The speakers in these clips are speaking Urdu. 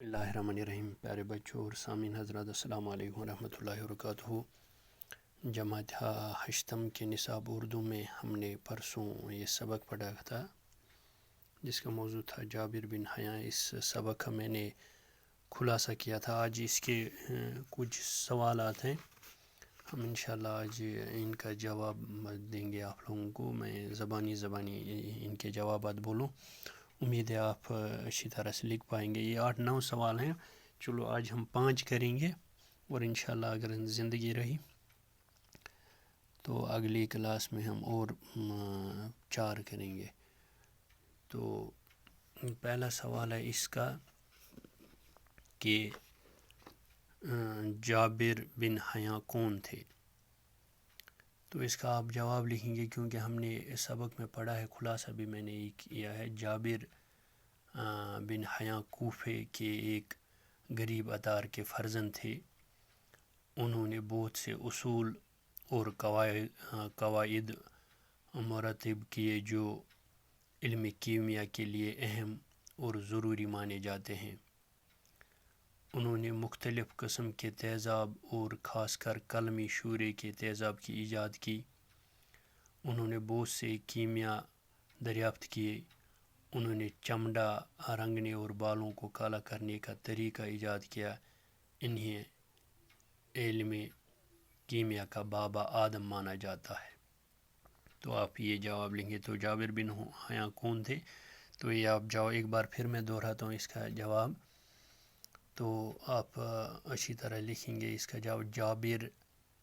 Bismillahirrahmanirrahim پیارے بچوں اور سامعین حضرات، السلام علیکم ورحمۃ اللہ وبرکاتہ۔ جماعت ہشتم کے نصاب اردو میں ہم نے پرسوں یہ سبق پڑھا تھا جس کا موضوع تھا جابر بن حیاں۔ اس سبق کا میں نے خلاصہ کیا تھا۔ آج اس کے کچھ سوالات ہیں، ہم انشاءاللہ آج ان کا جواب دیں گے آپ لوگوں کو۔ میں زبانی ان کے جوابات بولوں، امید ہے آپ اچھی طرح سے لکھ پائیں گے۔ یہ 8-9 سوال ہیں، چلو آج ہم 5 کریں گے، اور انشاءاللہ اگر زندگی رہی تو اگلی کلاس میں ہم اور 4 کریں گے۔ تو پہلا سوال ہے اس کا کہ جابر بن حیاں کون تھے؟ تو اس کا آپ جواب لکھیں گے، کیونکہ ہم نے اس سبق میں پڑھا ہے، خلاصہ بھی میں نے یہ کیا ہے۔ جابر بن حیاں کوفے کے ایک غریب اتار کے فرزند تھے۔ انہوں نے بہت سے اصول اور قواعد مرتب کیے جو علم کیمیا کے لیے اہم اور ضروری مانے جاتے ہیں۔ انہوں نے مختلف قسم کے تیزاب اور خاص کر قلمی شورے کے تیزاب کی ایجاد کی۔ انہوں نے بہت سے کیمیا دریافت کیے۔ انہوں نے چمڑا رنگنے اور بالوں کو کالا کرنے کا طریقہ ایجاد کیا۔ انہیں علم کیمیا کا بابا آدم مانا جاتا ہے۔ تو آپ یہ جواب لیں گے۔ تو جابر بن حیاں کون تھے؟ تو یہ آپ ایک بار پھر میں دہراتا ہوں اس کا جواب، تو آپ اچھی طرح لکھیں گے اس کا جواب۔ جابر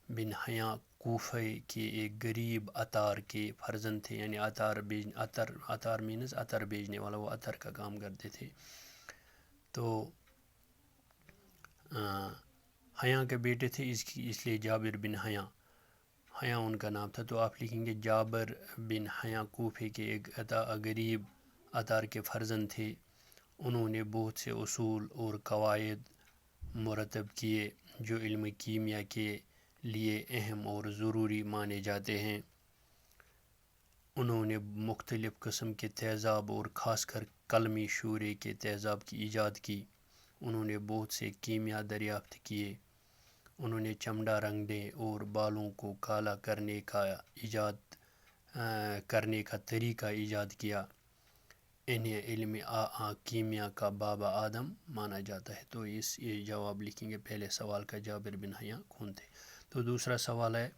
بن حیاں کوفے کے ایک غریب اتار کے فرزند تھے، یعنی اتار مینز عطر بیچنے والا، وہ عطر کا کام کرتے تھے۔ تو حیاں کے بیٹے تھے، اس لیے جابر بن حیاں ان کا نام تھا۔ تو آپ لکھیں گے جابر بن حیاں کوفے کے ایک غریب اتار کے فرزند تھے۔ انہوں نے بہت سے اصول اور قواعد مرتب کیے جو علم کیمیا کے لیے اہم اور ضروری مانے جاتے ہیں۔ انہوں نے مختلف قسم کے تیزاب اور خاص کر قلمی شورے کے تیزاب کی ایجاد کی۔ انہوں نے بہت سے کیمیا دریافت کیے۔ انہوں نے چمڑا رنگنے اور بالوں کو کالا کرنے کا طریقہ ایجاد کیا۔ انہیں علم کیمیا کا بابا آدم مانا جاتا ہے۔ تو یہ جواب لکھیں گے پہلے سوال کا، جابر بن حیاں کون تھے۔ تو دوسرا سوال ہے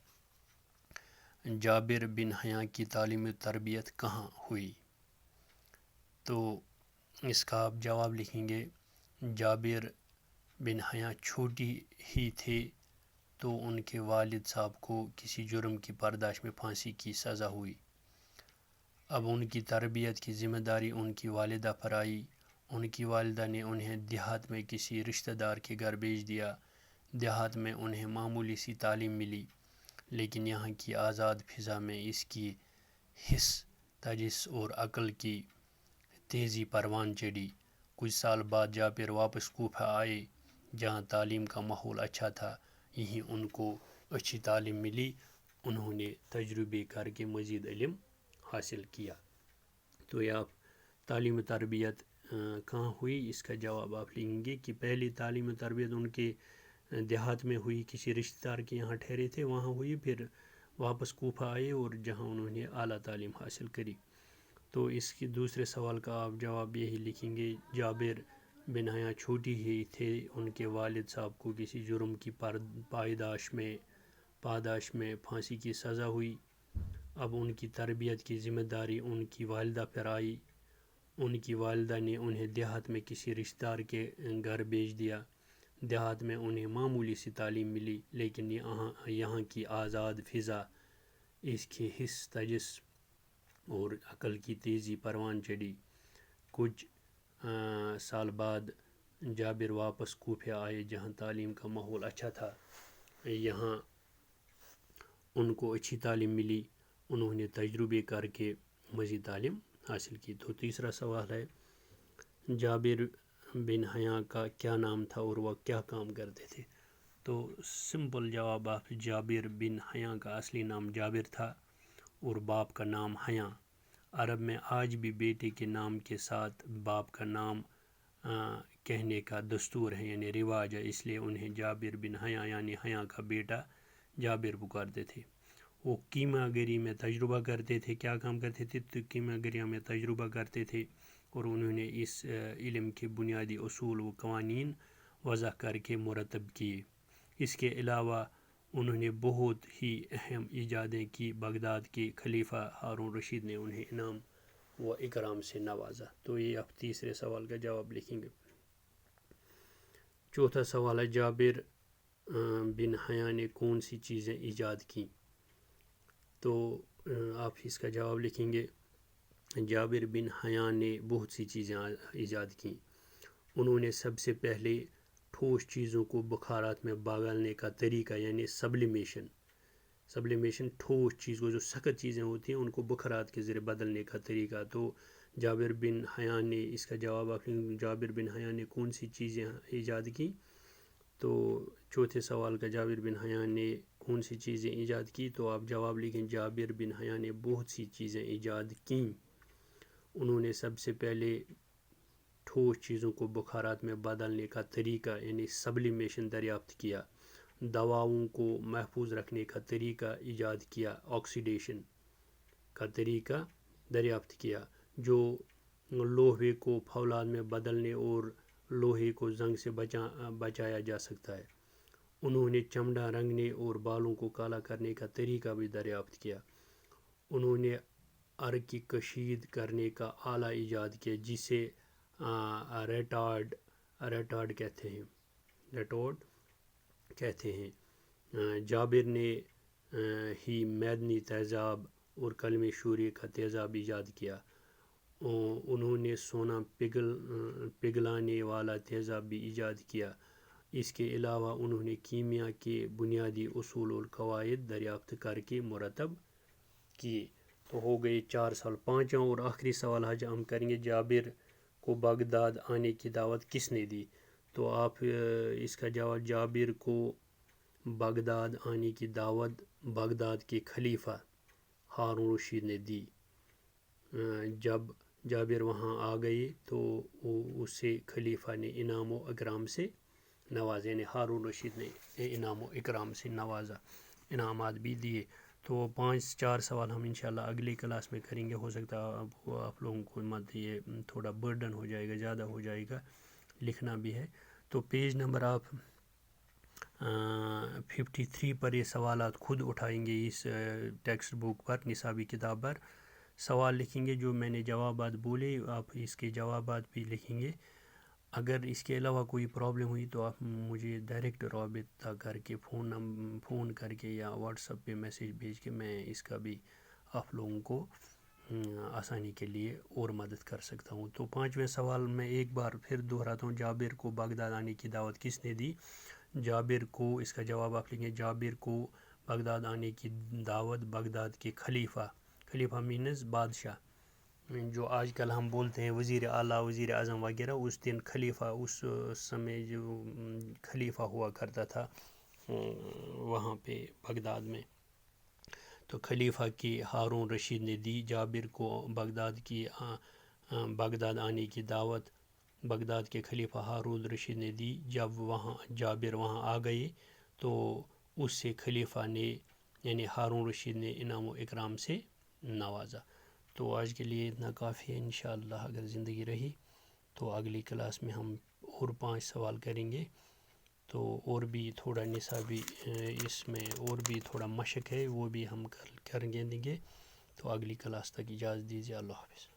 جابر بن حیاں کی تعلیم و تربیت کہاں ہوئی؟ تو اس کا آپ جواب لکھیں گے جابر بن حیاں چھوٹی ہی تھے تو ان کے والد صاحب کو کسی جرم کی پاداش میں پھانسی کی سزا ہوئی۔ اب ان کی تربیت کی ذمہ داری ان کی والدہ پر آئی۔ ان کی والدہ نے انہیں دیہات میں کسی رشتہ دار کے گھر بھیج دیا۔ دیہات میں انہیں معمولی سی تعلیم ملی، لیکن یہاں کی آزاد فضا میں اس کی حس تجس اور عقل کی تیزی پروان چڑھی۔ کچھ سال بعد جابر واپس کوفہ آئے، جہاں تعلیم کا ماحول اچھا تھا۔ یہیں ان کو اچھی تعلیم ملی۔ انہوں نے تجربے کر کے مزید علم حاصل کیا۔ تو یہ آپ تعلیم و تربیت کہاں ہوئی، اس کا جواب آپ لیں گے کہ پہلی تعلیم و تربیت ان کے دیہات میں ہوئی، کسی رشتہ دار کے یہاں ٹھہرے تھے وہاں ہوئی، پھر واپس کوفہ آئے اور جہاں انہوں نے اعلیٰ تعلیم حاصل کری۔ تو اس کے دوسرے سوال کا آپ جواب یہی لکھیں گے جابر بن حیاں چھوٹی ہی تھے، ان کے والد صاحب کو کسی جرم کی پاداش میں پھانسی کی سزا ہوئی۔ اب ان کی تربیت کی ذمہ داری ان کی والدہ پر آئی۔ ان کی والدہ نے انہیں دیہات میں کسی رشتہ دار کے گھر بھیج دیا۔ دیہات میں انہیں معمولی سی تعلیم ملی، لیکن یہاں کی آزاد فضا اس کے حس تجس اور عقل کی تیزی پروان چڑھی۔ کچھ سال بعد جابر واپس کوفہ آئے، جہاں تعلیم کا ماحول اچھا تھا۔ یہاں ان کو اچھی تعلیم ملی۔ انہوں نے تجربے کر کے مزید تعلیم حاصل کی۔ تو تیسرا سوال ہے جابر بن حیاں کا کیا نام تھا اور وہ کیا کام کرتے تھے؟ تو سمپل جواب آپ، جابر بن حیاں کا اصلی نام جابر تھا اور باپ کا نام حیاں۔ عرب میں آج بھی بیٹے کے نام کے ساتھ باپ کا نام کہنے کا دستور ہے یعنی رواج ہے، اس لیے انہیں جابر بن حیاں یعنی حیاں کا بیٹا جابر پکارتے تھے۔ وہ کیمیا گری میں تجربہ کرتے تھے۔ کیا کام کرتے تھے؟ تو کیمیا گری میں تجربہ کرتے تھے، اور انہوں نے اس علم کے بنیادی اصول و قوانین وضع کر کے مرتب کیے۔ اس کے علاوہ انہوں نے بہت ہی اہم ایجادیں کی۔ بغداد کے خلیفہ ہارون رشید نے انہیں انعام و اکرام سے نوازا۔ تو یہ آپ تیسرے سوال کا جواب لکھیں گے۔ چوتھا سوال ہے جابر بن حیاں نے کون سی چیزیں ایجاد کیں؟ تو آپ اس کا جواب لکھیں گے جابر بن حیاں نے بہت سی چیزیں ایجاد کیں۔ انہوں نے سب سے پہلے ٹھوس چیزوں کو بخارات میں بدلنے کا طریقہ یعنی سبلیمیشن ٹھوس چیز کو جو سخت چیزیں ہوتی ہیں ان کو بخارات کے ذریعے بدلنے کا طریقہ، تو جابر بن حیاں نے اس کا جواب آپ جابر بن حیاں نے کون سی چیزیں ایجاد کی؟ تو چوتھے سوال کا جابر بن حیاں نے کون سی چیزیں ایجاد کی، تو آپ جواب لکھیں جابر بن حیاں نے بہت سی چیزیں ایجاد کیں۔ انہوں نے سب سے پہلے ٹھوس چیزوں کو بخارات میں بدلنے کا طریقہ یعنی سبلیمیشن دریافت کیا، دواؤں کو محفوظ رکھنے کا طریقہ ایجاد کیا، آکسیڈیشن کا طریقہ دریافت کیا، جو لوہے کو فولاد میں بدلنے اور لوہے کو زنگ سے بچایا جا سکتا ہے۔ انہوں نے چمڑا رنگنے اور بالوں کو کالا کرنے کا طریقہ بھی دریافت کیا۔ انہوں نے عرق کی کشید کرنے کا آلہ ایجاد کیا جسے ریٹارڈ کہتے ہیں۔ جابر نے ہی معدنی تیزاب اور کلم شوری کا تیزاب ایجاد کیا۔ انہوں نے سونا پگھلانے والا تیزاب بھی ایجاد کیا۔ اس کے علاوہ انہوں نے کیمیا کے بنیادی اصول اور قواعد دریافت کر کے مرتب کیے۔ تو ہو گئے 4 سوال۔ پانچواں اور آخری سوال ہم کریں گے جابر کو بغداد آنے کی دعوت کس نے دی؟ تو آپ اس کا جواب جابر کو بغداد آنے کی دعوت بغداد کے خلیفہ ہارون رشید نے دی۔ جب جابر وہاں آ گئے تو اسے خلیفہ نے انعام و اکرام سے نوازا، یعنی ہارون رشید نے انعام و اکرام سے نوازا، انعامات بھی دیے۔ تو 4 سوال ہم انشاءاللہ اگلی کلاس میں کریں گے۔ ہو سکتا ہے آپ لوگوں کو مت یہ تھوڑا برڈن ہو جائے گا، زیادہ ہو جائے گا، لکھنا بھی ہے۔ تو پیج نمبر آپ 53 پر یہ سوالات خود اٹھائیں گے، اس ٹیکسٹ بک پر، نصابی کتاب پر سوال لکھیں گے جو میں نے جوابات بولے، آپ اس کے جوابات بھی لکھیں گے۔ اگر اس کے علاوہ کوئی پرابلم ہوئی تو آپ مجھے ڈائریکٹ رابطہ کر کے فون کر کے یا واٹس ایپ پہ میسیج بھیج کے میں اس کا بھی آپ لوگوں کو آسانی کے لیے اور مدد کر سکتا ہوں۔ تو 5ویں سوال میں ایک بار پھر دہراتا ہوں، جابر کو بغداد آنے کی دعوت کس نے دی؟ جابر کو، اس کا جواب آپ لکھیں گے جابر کو بغداد آنے کی دعوت بغداد کے خلیفہ مینز بادشاہ، جو آج کل ہم بولتے ہیں وزیر اعلیٰ، وزیر اعظم وغیرہ، اس دن خلیفہ، اس سمے جو خلیفہ ہوا کرتا تھا وہاں پہ بغداد میں، تو خلیفہ کی ہارون رشید نے دی جابر کو بغداد آنے کی دعوت بغداد کے خلیفہ ہارون رشید نے دی۔ جب جابر وہاں آ گئے تو اس سے خلیفہ نے یعنی ہارون رشید نے انعام و اکرام سے نوازا۔ تو آج کے لیے اتنا کافی ہے، انشاءاللہ اگر زندگی رہی تو اگلی کلاس میں ہم اور 5 سوال کریں گے۔ تو اور بھی تھوڑا نصابی اس میں اور بھی تھوڑا مشق ہے، وہ بھی ہم کر گے۔ تو اگلی کلاس تک اجازت دیجیے، اللہ حافظ۔